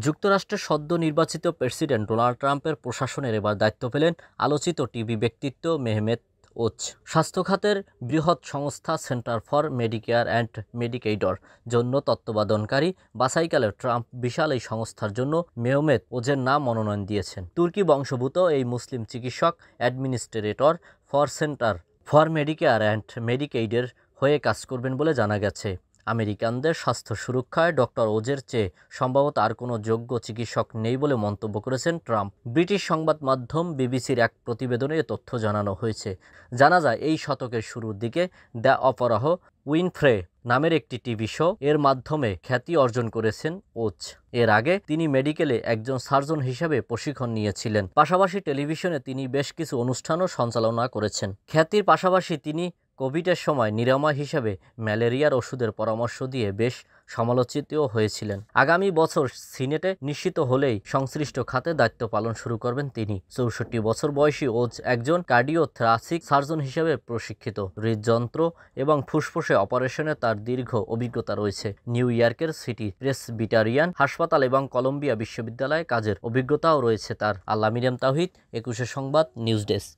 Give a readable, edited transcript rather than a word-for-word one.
যুক্তরাষ্ট্রের সদ্য নির্বাচিত প্রেসিডেন্ট ডোনাল্ড ট্রাম্পের প্রশাসনের এবার দায়িত্ব পেলেন আলোচিত টিভি ব্যক্তিত্ব মেহমেত ওজ। স্বাস্থ্য খাতের বৃহৎ সংস্থা সেন্টার ফর মেডিকেয়ার অ্যান্ড মেডিকেইডর জন্য তত্ত্বাবধানকারী বাছাইকালে ট্রাম্প বিশাল এই সংস্থার জন্য মেহমেত ওজের নাম মনোনয়ন দিয়েছেন। তুর্কি বংশোদ্ভূত এই মুসলিম চিকিৎসক administrator for centre for Medicare and মেডিকেইডের হয়ে কাজ করবেন বলে জানা গেছে। আমেরিকানদের স্বাস্থ্য সুরক্ষায় ডক্টর ওজের চেয়ে সম্ভবত আর কোনো যোগ্য চিকিৎসক নেই বলে মন্তব্য করেছেন ট্রাম্প। ব্রিটিশ সংবাদ মাধ্যম বিবিসির এক প্রতিবেদনে এ তথ্য জানানো হয়েছে। জানা যায় এই শতকের শুরুর দিকে দ্য অপরাহ উইনফ্রে নামের একটি টিভি শো এর মাধ্যমে খ্যাতি অর্জন করেছেন ওজ। এর আগে তিনি মেডিকেলে একজন সার্জন হিসেবে প্রশিক্ষণ নিয়েছিলেন। পাশাপাশি টেলিভিশনে তিনি বেশ কিছু অনুষ্ঠানও সঞ্চালনা করেছেন। খ্যাতির পাশাপাশি তিনি কোভিডের সময় নিরাময় হিসেবে ম্যালেরিয়ার ওষুধের পরামর্শ দিয়ে বেশ সমালোচিতও হয়েছিলেন। আগামী বছর সিনেটে নিশ্চিত হলেই সংশ্লিষ্ট খাতে দায়িত্ব পালন শুরু করবেন তিনি। 64 বছর বয়সী ওজ একজন কার্ডিওথোরাসিক সার্জন হিসেবে প্রশিক্ষিত। হৃদযন্ত্র এবং ফুসফুসে অপারেশনে তার দীর্ঘ অভিজ্ঞতা রয়েছে। নিউ ইয়র্কের সিটি প্রেসবিটারিয়ান হাসপাতাল এবং কলম্বিয়া বিশ্ববিদ্যালয়ে কাজের অভিজ্ঞতাও রয়েছে তার। আল্লাহ মিরিয়াম তাওহিদ, 21 সংবাদ, নিউজ ডেস্ক।